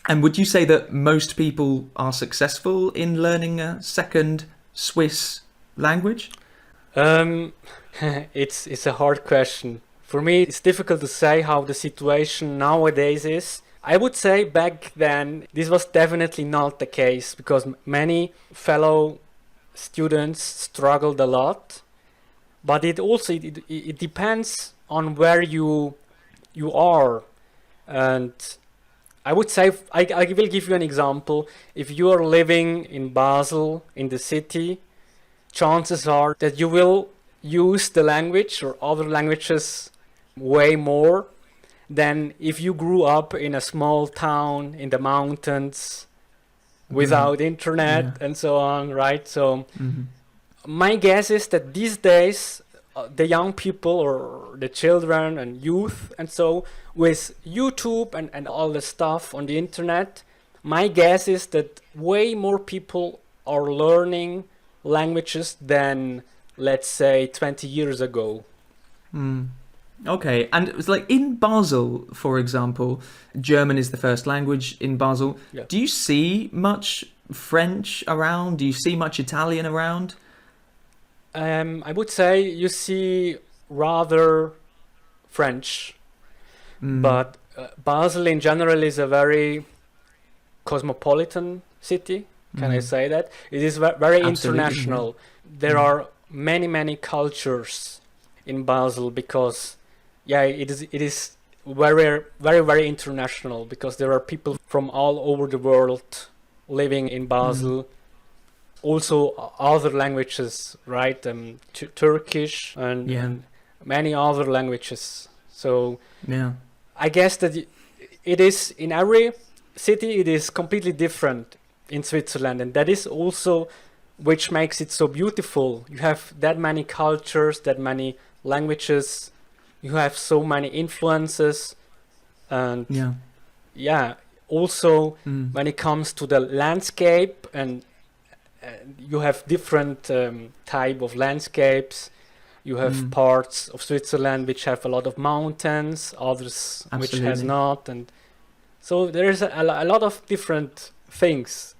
And would you say that most people are successful in learning a second Swiss language? It's a hard question. For me, it's difficult to say how the situation nowadays is. I would say back then, this was definitely not the case because many fellow students struggled a lot. But it depends on where you are. And I would say, I will give you an example. If you are living in Basel, in the city, chances are that you will use the language or other languages way more than if you grew up in a small town in the mountains without internet and so on, right? So my guess is that these days the young people or the children and youth and so with YouTube and all the stuff on the internet, my guess is that way more people are learning languages than, let's say, 20 years ago. Okay, and it was like in Basel, for example, German is the first language in Basel. Yeah. Do you see much French around? Do you see much Italian around? I would say you see rather French, but Basel in general is a very cosmopolitan city. Can I say that? It is very international. There are many cultures in Basel because it is very international because there are people from all over the world living in Basel. Also other languages, right? Turkish and many other languages. So I guess that it is in every city it is completely different in Switzerland, and that is also which makes it so beautiful. You have that many cultures, that many languages, you have so many influences, and also when it comes to the landscape, and you have different type of landscapes. You have parts of Switzerland which have a lot of mountains, others which has not, and so there is a lot of different things.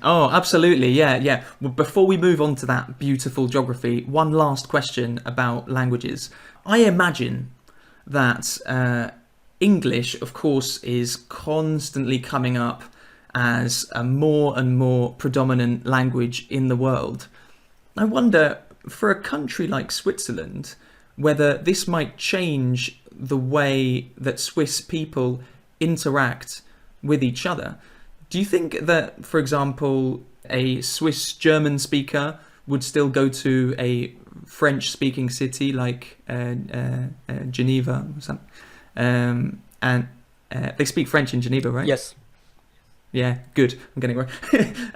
Oh, absolutely. Yeah. Well, before we move on to that beautiful geography, one last question about languages. I imagine that English, of course, is constantly coming up as a more and more predominant language in the world. I wonder, for a country like Switzerland, whether this might change the way that Swiss people interact with each other. Do you think that, for example, a Swiss German speaker would still go to a French-speaking city like Geneva or something? And they speak French in Geneva, right? Yes. Yeah, good. I'm getting it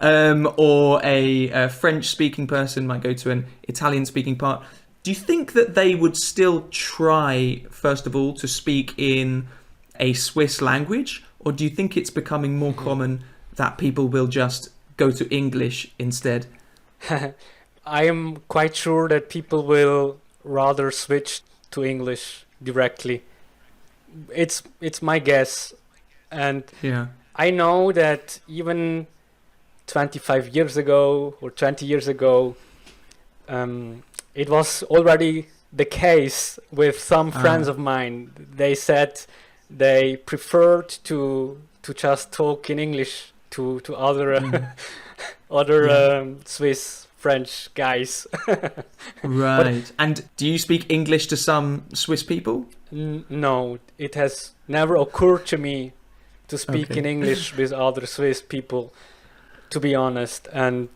right. Or a French-speaking person might go to an Italian-speaking part. Do you think that they would still try, first of all, to speak in a Swiss language? Or do you think it's becoming more common that people will just go to English instead? I am quite sure that people will rather switch to English directly. It's my guess. And I know that even 25 years ago or 20 years ago, it was already the case with some friends of mine. They said they preferred to just talk in English to other Swiss French guys. Right. And do you speak English to some Swiss people? No, it has never occurred to me to speak in English with other Swiss people, to be honest. And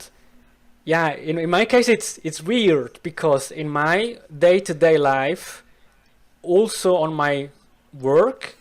in my case it's weird because in my day-to-day life, also on my work,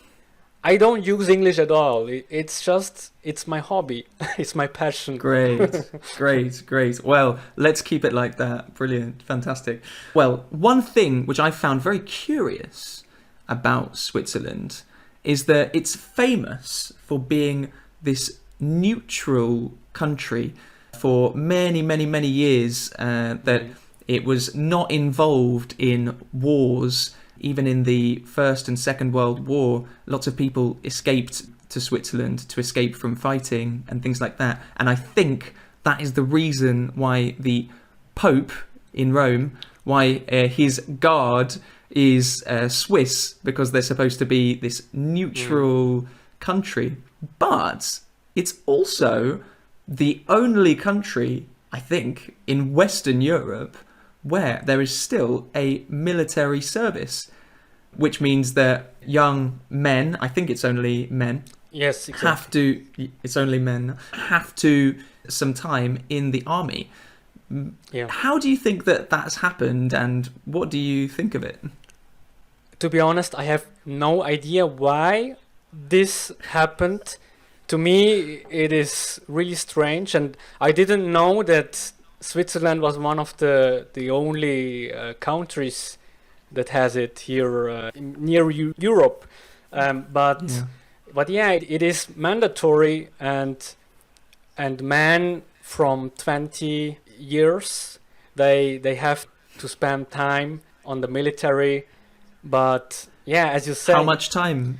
I don't use English at all. It's my hobby. It's my passion. Great. Well, let's keep it like that. Brilliant. Fantastic. Well, one thing which I found very curious about Switzerland is that it's famous for being this neutral country for many years, that it was not involved in wars. Even in the First and Second World War, lots of people escaped to Switzerland to escape from fighting and things like that. And I think that is the reason why the Pope in Rome, why his guard is Swiss, because they're supposed to be this neutral country. But it's also the only country, I think, in Western Europe where there is still a military service, which means that young men, I think it's only men, Yes, exactly. have to some time in the army. Yeah. How do you think that that's happened, and what do you think of it? To be honest, I have no idea why this happened. To me, it is really strange, and I didn't know that Switzerland was one of the only countries that has it here near Europe. But yeah, it is mandatory, and men from 20 years they have to spend time on the military. But yeah, as you say, how much time?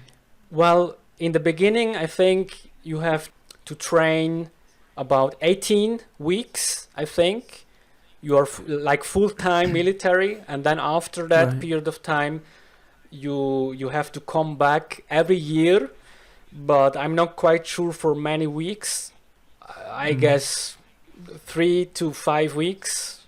Well, in the beginning, I think you have to train about 18 weeks, I think. You are like full-time military, and then after that period of time, you have to come back every year. But I'm not quite sure for many weeks. I guess 3 to 5 weeks.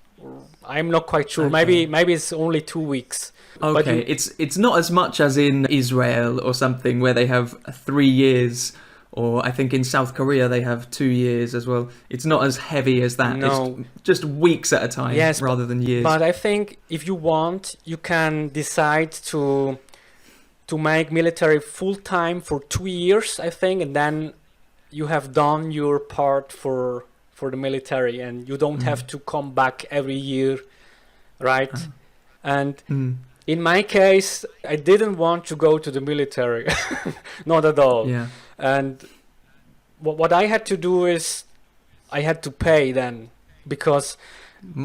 I'm not quite sure. Okay. Maybe it's only 2 weeks. Okay, it's not as much as in Israel or something where they have 3 years, or I think in South Korea they have 2 years as well. It's not as heavy as that. No. It's just weeks at a time rather than years. But I think if you want, you can decide to make military full-time for 2 years, I think, and then you have done your part for the military, and you don't have to come back every year, right? And in my case, I didn't want to go to the military, not at all. Yeah. And what I had to do is I had to pay then, because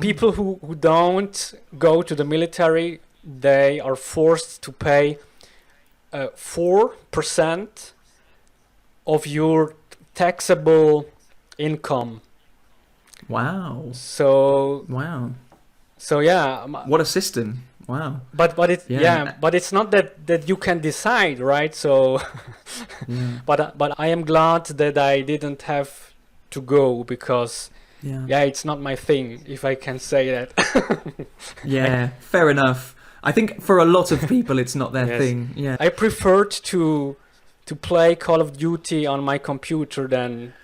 people who don't go to the military, they are forced to pay 4% of your taxable income. Wow. So yeah. What a system. Wow. But it's not that you can decide, right? So but I am glad that I didn't have to go, because it's not my thing, if I can say that. Yeah, fair enough. I think for a lot of people it's not their thing. Yeah. I preferred to play Call of Duty on my computer than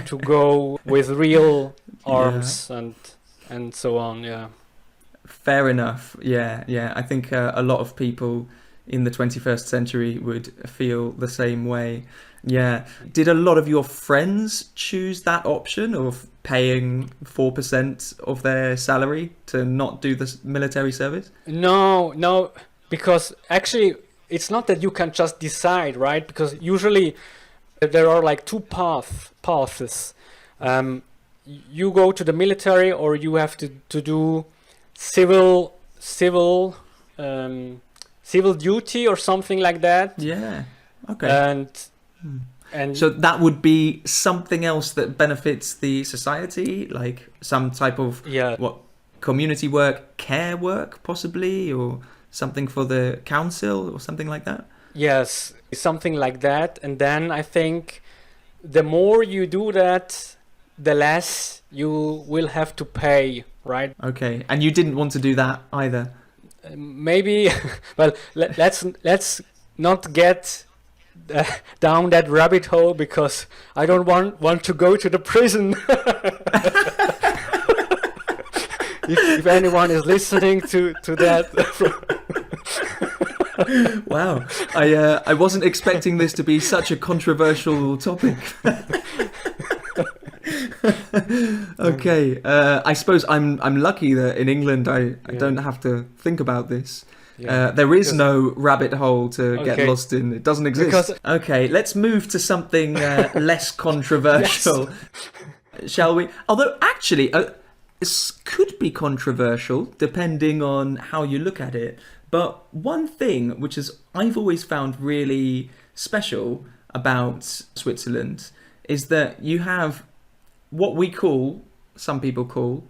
to go with real arms and so on. Yeah. Fair enough. Yeah. I think a lot of people in the 21st century would feel the same way. Yeah. Did a lot of your friends choose that option of paying 4% of their salary to not do the military service? No, because actually it's not that you can just decide, right? Because usually there are like two paths. You go to the military, or you have to do civil duty or something like that. Yeah. Okay. And so that would be something else that benefits the society, like some type of community work, care work possibly, or something for the council or something like that? Yes, something like that. And then I think the more you do that, the less you will have to pay, right? Okay. And you didn't want to do that either? Maybe. Well, let's not get down that rabbit hole, because I don't want to go to the prison. if anyone is listening to that. Wow, I wasn't expecting this to be such a controversial topic. Okay, I suppose I'm lucky that in England I don't have to think about this. There is no rabbit hole to get lost in. It doesn't exist. Okay, let's move to something less controversial, shall we? Although actually, this could be controversial depending on how you look at it. But one thing which I've always found really special about Switzerland is that you have what some people call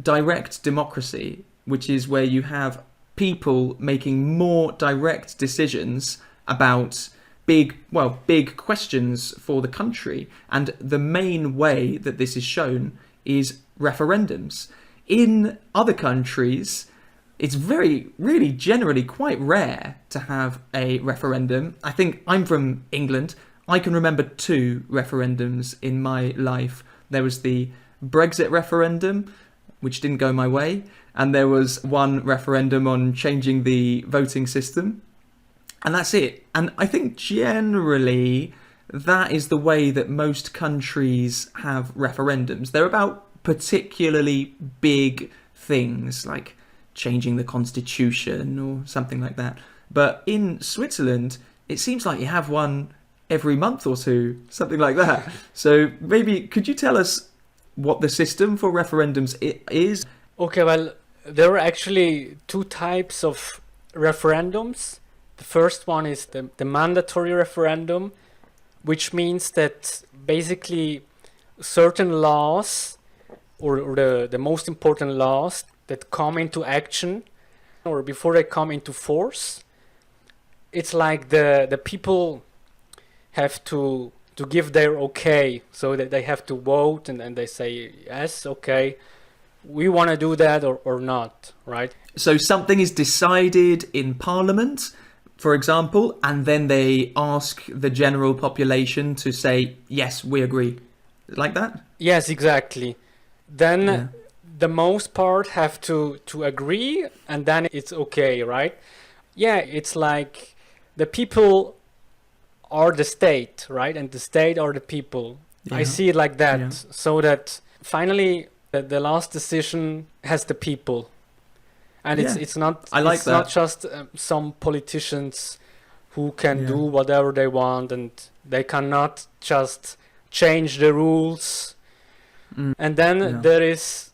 direct democracy, which is where you have people making more direct decisions about big questions for the country. And the main way that this is shown is referendums. In other countries, it's really generally quite rare to have a referendum. I think I'm from England. I can remember 2 referendums in my life. There was the Brexit referendum, which didn't go my way, and there was one referendum on changing the voting system. And that's it. And I think generally that is the way that most countries have referendums. They're about particularly big things like changing the constitution or something like that. But in Switzerland, it seems like you have one every month or 2, something like that. So maybe could you tell us what the system for referendums is? Okay, well, there are actually 2 types of referendums. The first one is the mandatory referendum, which means that basically certain laws or the most important laws that come into action or before they come into force, it's like the people have to give their okay, so that they have to vote and then they say, yes, okay, we want to do that or not, right? So something is decided in Parliament, for example, and then they ask the general population to say, yes, we agree. Like that? Yes, exactly. Then the most part have to agree, and then it's okay, right? Yeah, it's like the people are the state, right? And the state are the people. Yeah. I see it like that, so that finally the last decision has the people. And it's not not just some politicians who can do whatever they want, and they cannot just change the rules. And then there is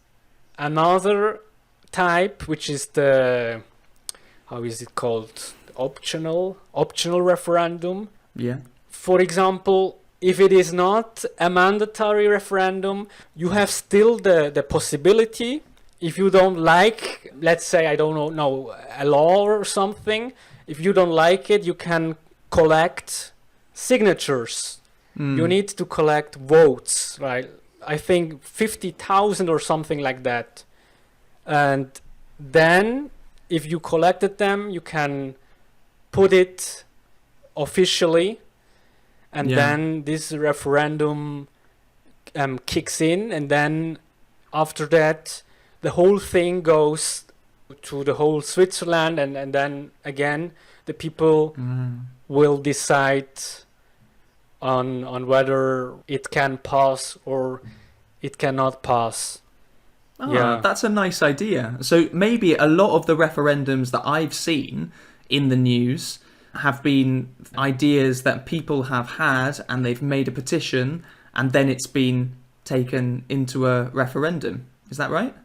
another type, which is the, how is it called? Optional referendum. Yeah. For example, if it is not a mandatory referendum, you have still the possibility. If you don't like, let's say, I don't know, a law or something, if you don't like it, you can collect signatures. You need to collect votes, right? I think 50,000 or something like that. And then if you collected them, you can put it officially, and then this referendum kicks in, and then after that the whole thing goes to the whole Switzerland, and then again the people will decide on whether it can pass or it cannot pass. That's a nice idea. So maybe a lot of the referendums that I've seen in the news have been ideas that people have had, and they've made a petition, and then it's been taken into a referendum. Is that right?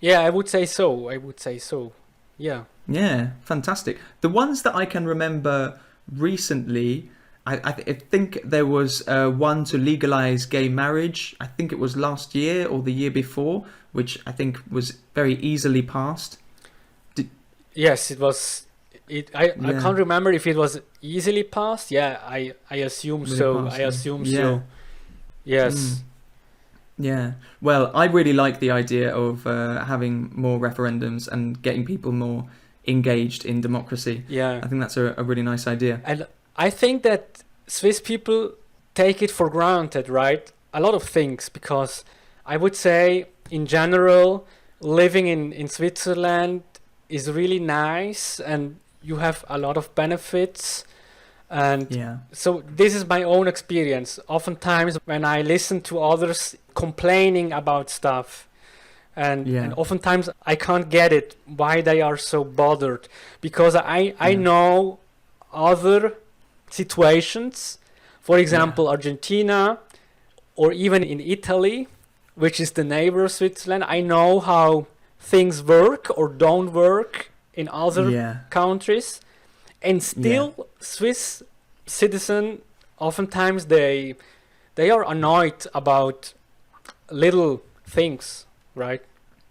Yeah, I would say so. Yeah. Yeah, fantastic. The ones that I can remember recently, I think there was one to legalize gay marriage. I think it was last year or the year before, which I think was very easily passed. Yes, it was. I can't remember if it was easily passed. Yeah, I assume so. I assume so. Yes. Yeah. Well, I really like the idea of having more referendums and getting people more engaged in democracy. Yeah. I think that's a really nice idea. And I think that Swiss people take it for granted, right? A lot of things, because I would say in general, living in Switzerland is really nice, and you have a lot of benefits. And so this is my own experience. Oftentimes when I listen to others complaining about stuff, and oftentimes I can't get it, why they are so bothered, because I know other situations, for example, Argentina, or even in Italy, which is the neighbor of Switzerland. I know how things work or don't work in other countries, and still Swiss citizens oftentimes they are annoyed about little things, right?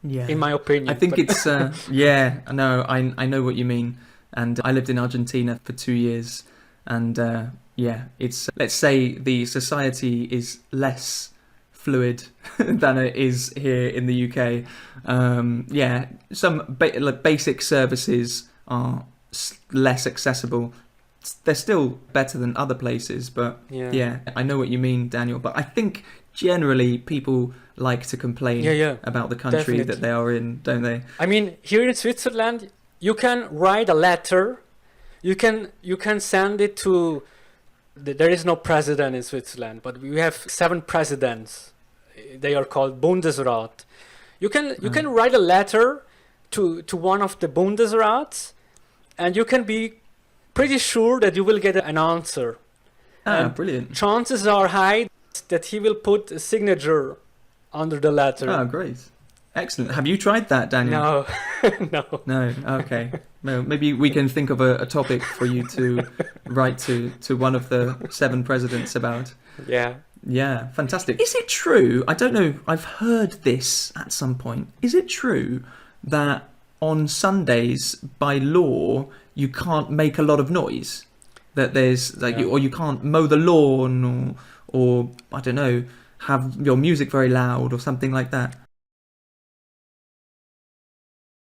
Yeah. In my opinion. I think it's yeah, no, I know what you mean. And I lived in Argentina for 2 years, and yeah, it's, let's say the society is less fluid than it is here in the UK. Yeah, some like basic services are less accessible. They're still better than other places, but yeah, I know what you mean, Daniel. But I think generally people like to complain about the country that they are in, don't they? I mean, here in Switzerland, you can write a letter. You can send it to. There is no president in Switzerland, but we have 7 presidents. They are called Bundesrat. You can write a letter to one of the Bundesrats, and you can be pretty sure that you will get an answer. Brilliant. Chances are high that he will put a signature under the letter. Oh, great. Excellent. Have you tried that, Daniel? No. No. Okay. No. Maybe we can think of a topic for you to write to one of the 7 presidents about. Yeah. Yeah. Fantastic. Is it true? I don't know. I've heard this at some point. Is it true that on Sundays, by law, you can't make a lot of noise? That there's like, or you can't mow the lawn, or I don't know, have your music very loud or something like that.